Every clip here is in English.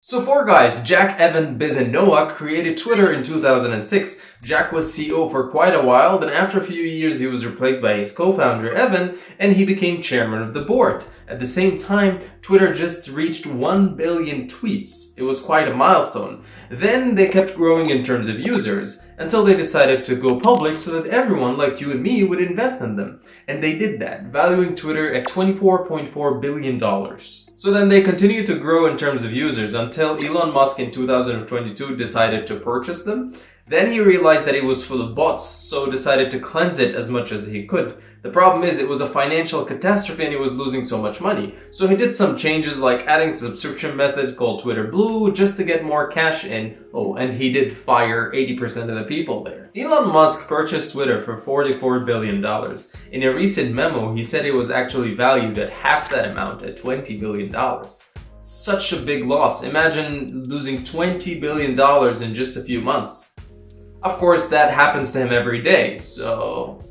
So four guys, Jack, Evan, Biz, and Noah, created Twitter in 2006. Jack was CEO for quite a while, then after a few years he was replaced by his co-founder Evan, and he became chairman of the board. At the same time, Twitter just reached 1 billion tweets. It was quite a milestone. Then they kept growing in terms of users, until they decided to go public so that everyone like you and me would invest in them. And they did that, valuing Twitter at $24.4 billion. So then they continued to grow in terms of users until Elon Musk in 2022 decided to purchase them. Then he realized that it was full of bots, so decided to cleanse it as much as he could. The problem is it was a financial catastrophe and he was losing so much money. So he did some changes like adding a subscription method called Twitter Blue just to get more cash in. Oh, and he did fire 80% of the people there. Elon Musk purchased Twitter for $44 billion. In a recent memo, he said it was actually valued at half that amount at $20 billion. Such a big loss. Imagine losing $20 billion in just a few months. Of course, that happens to him every day, so...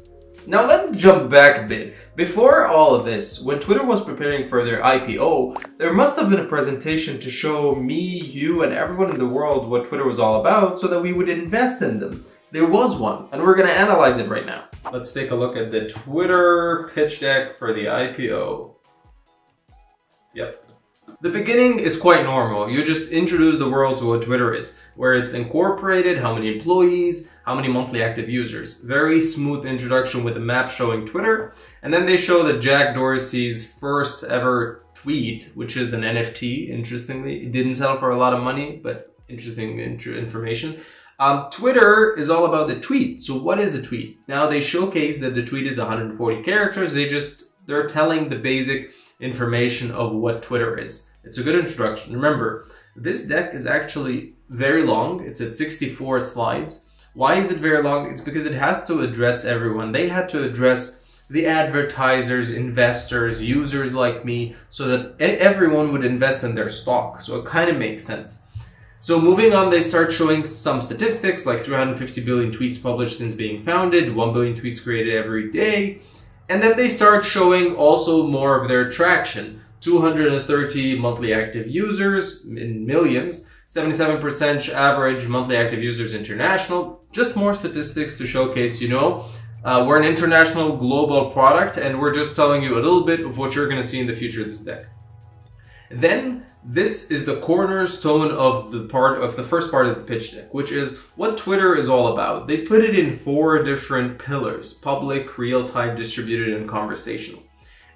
Now let's jump back a bit. Before all of this, when Twitter was preparing for their IPO, there must have been a presentation to show me, you, and everyone in the world what Twitter was all about so that we would invest in them. There was one, and we're going to analyze it right now. Let's take a look at the Twitter pitch deck for the IPO. Yep. The beginning is quite normal. You just introduce the world to what Twitter is, where it's incorporated, how many employees, how many monthly active users. Very smooth introduction with a map showing Twitter. And then they show that Jack Dorsey's first ever tweet, which is an NFT, interestingly. It didn't sell for a lot of money, but interesting information. Twitter is all about the tweet. So what is a tweet? Now they showcase that the tweet is 140 characters. They're telling the basic information of what Twitter is. It's a good introduction. Remember, this deck is actually very long. It's at 64 slides. Why is it very long? It's because it has to address everyone. They had to address the advertisers, investors, users like me, so that everyone would invest in their stock. So it kind of makes sense. So moving on, they start showing some statistics like 350 billion tweets published since being founded, 1 billion tweets created every day. And then they start showing also more of their traction. 230 monthly active users in millions, 77% average monthly active users international. Just more statistics to showcase, we're an international global product and we're just telling you a little bit of what you're going to see in the future of this deck. Then this is the cornerstone of the first part of the pitch deck, which is what Twitter is all about. They put it in 4 different pillars: public, real-time, distributed, and conversational.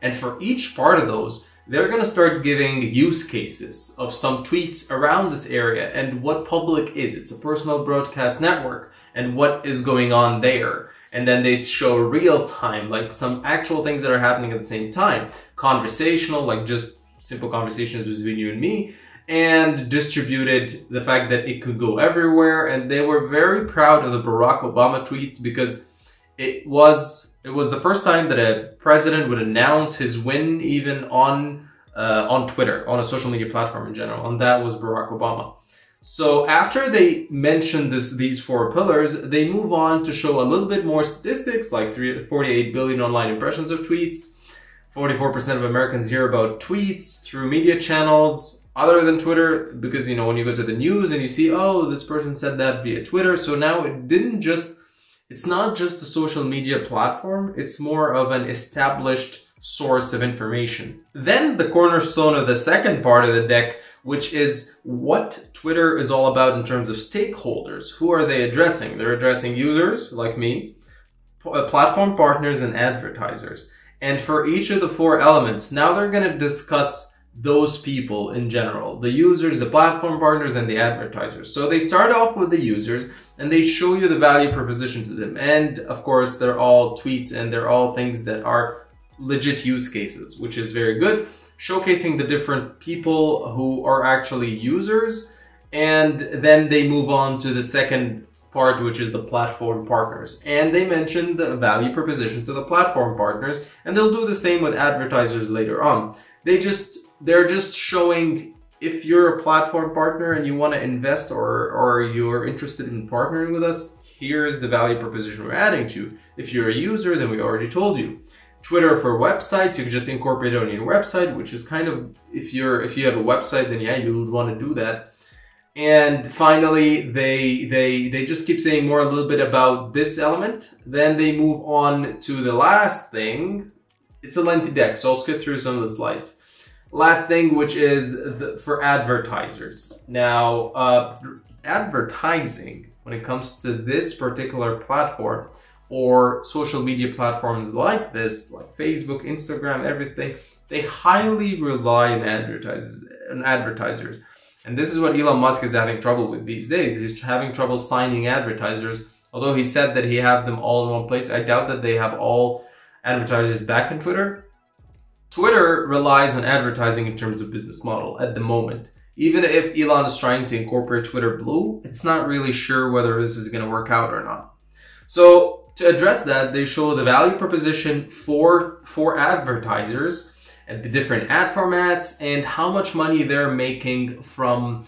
And for each part of those, they're going to start giving use cases of some tweets around this area and what public is. It's a personal broadcast network and what is going on there. And then they show real-time, like some actual things that are happening at the same time. Conversational, like just simple conversations between you and me, and distributed, the fact that it could go everywhere. And they were very proud of the Barack Obama tweet because it was the first time that a president would announce his win even on Twitter, on a social media platform in general, and that was Barack Obama. So after they mentioned these 4 pillars, they move on to show a little bit more statistics, like 48 billion online impressions of tweets, 44% of Americans hear about tweets through media channels other than Twitter, because, when you go to the news and you see, oh, this person said that via Twitter. So now it's not just a social media platform, it's more of an established source of information. Then the cornerstone of the second part of the deck, which is what Twitter is all about in terms of stakeholders. Who are they addressing? They're addressing users like me, platform partners, and advertisers. And for each of the 4 elements, now they're going to discuss those people in general, the users, the platform partners, and the advertisers. So they start off with the users and they show you the value proposition to them. And of course, they're all tweets and they're all things that are legit use cases, which is very good. Showcasing the different people who are actually users. And then they move on to the second part, which is the platform partners. And they mentioned the value proposition to the platform partners, and they'll do the same with advertisers later on. They're just showing, if you're a platform partner and you want to invest or you're interested in partnering with us, here's the value proposition we're adding to you. If you're a user, then we already told you. Twitter for websites, you can just incorporate it on your website, which is kind of, if you have a website, then yeah, you would want to do that. And finally, they just keep saying more a little bit about this element. Then they move on to the last thing. It's a lengthy deck, so I'll skip through some of the slides. Last thing, which is for advertisers. Now, advertising, when it comes to this particular platform or social media platforms like this, like Facebook, Instagram, everything, they highly rely on advertisers. And this is what Elon Musk is having trouble with these days. He's having trouble signing advertisers. Although he said that he have them all in one place, I doubt that they have all advertisers back on Twitter. Twitter relies on advertising in terms of business model at the moment. Even if Elon is trying to incorporate Twitter Blue, it's not really sure whether this is going to work out or not. So to address that, they show the value proposition for advertisers and the different ad formats and how much money they're making from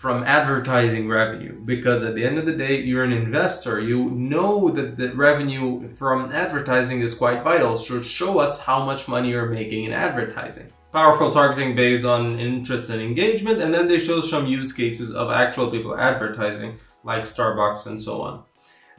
advertising revenue. Because at the end of the day, you're an investor. You know that the revenue from advertising is quite vital. So show us how much money you're making in advertising. Powerful targeting based on interest and engagement. And then they show some use cases of actual people advertising, like Starbucks and so on.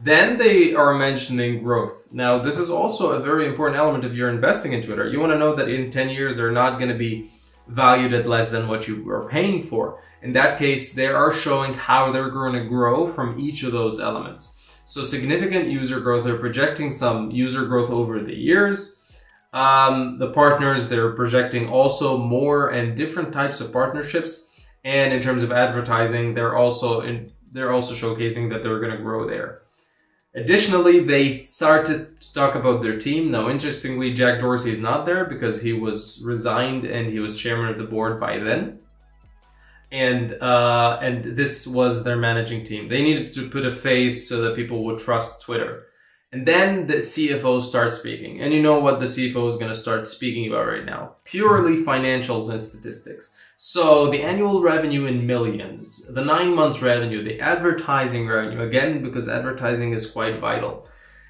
Then they are mentioning growth. Now, this is also a very important element if you're investing in Twitter. You want to know that in 10 years, they're not going to be valued at less than what you are paying for. In that case, they are showing how they're going to grow from each of those elements. So significant user growth, they're projecting some user growth over the years. The partners, they're projecting also more and different types of partnerships. And in terms of advertising, they're also showcasing that they're going to grow there. Additionally, they start to talk about their team. Now, interestingly, Jack Dorsey is not there because he was resigned and he was chairman of the board by then. And this was their managing team. They needed to put a face so that people would trust Twitter. And then the CFO starts speaking. And you know what the CFO is going to start speaking about right now. Purely financials and statistics. So the annual revenue in millions, the 9-month revenue, the advertising revenue, again, because advertising is quite vital.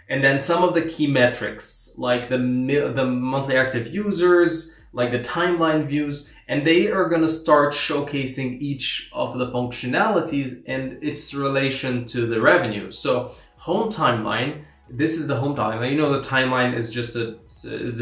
And then some of the key metrics, like the monthly active users, like the timeline views, and they are going to start showcasing each of the functionalities and its relation to the revenue. So home timeline, this is the home timeline. You know, the timeline is just a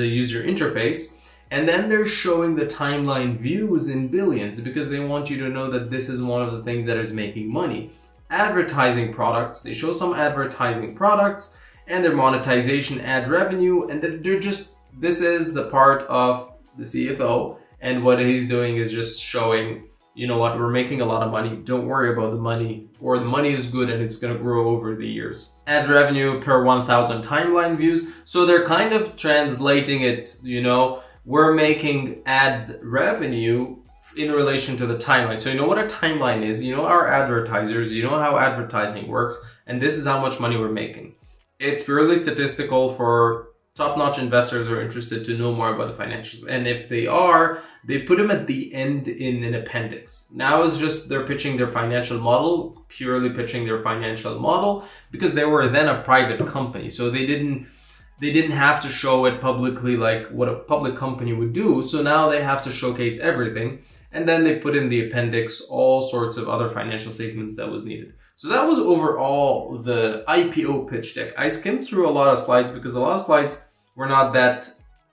user interface. And then they're showing the timeline views in billions because they want you to know that this is one of the things that is making money. Advertising products, they show some advertising products and their monetization ad revenue, and this is the part of the CFO, and what he's doing is just showing, you know what, we're making a lot of money, don't worry about the money, or the money is good and it's going to grow over the years. Ad revenue per 1,000 timeline views, so they're kind of translating it, you know, we're making ad revenue in relation to the timeline. So you know what a timeline is, you know our advertisers, you know how advertising works, and this is how much money we're making. It's purely statistical for top-notch investors who are interested to know more about the financials. And if they are, they put them at the end in an appendix. Now it's just they're pitching their financial model, purely pitching their financial model, because they were then a private company. So they didn't have to show it publicly like what a public company would do. So now they have to showcase everything. And then they put in the appendix all sorts of other financial statements that was needed. So that was overall the IPO pitch deck. I skimmed through a lot of slides because a lot of slides were not that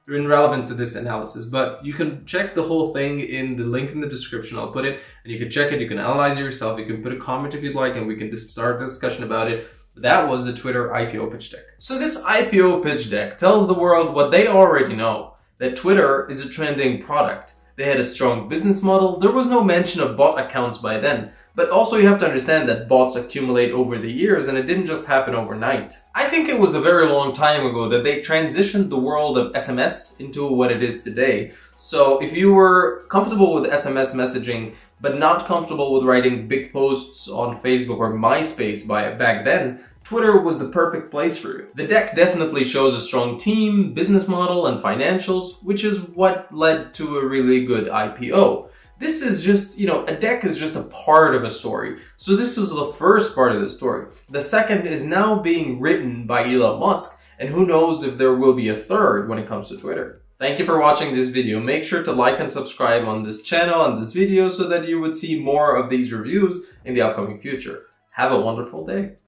relevant to this analysis, but you can check the whole thing in the link in the description. I'll put it, and you can check it. You can analyze it yourself. You can put a comment if you'd like, and we can just start a discussion about it. That was the Twitter IPO pitch deck. So this IPO pitch deck tells the world what they already know, that Twitter is a trending product. They had a strong business model. There was no mention of bot accounts by then. But also you have to understand that bots accumulate over the years and it didn't just happen overnight. I think it was a very long time ago that they transitioned the world of SMS into what it is today. So if you were comfortable with SMS messaging, but not comfortable with writing big posts on Facebook or MySpace back then, Twitter was the perfect place for you. The deck definitely shows a strong team, business model, and financials, which is what led to a really good IPO. This is just, you know, a deck is just a part of a story. So this is the first part of the story. The second is now being written by Elon Musk, And who knows if there will be a third when it comes to Twitter. Thank you for watching this video. Make sure to like and subscribe on this channel and this video so that you would see more of these reviews in the upcoming future. Have a wonderful day.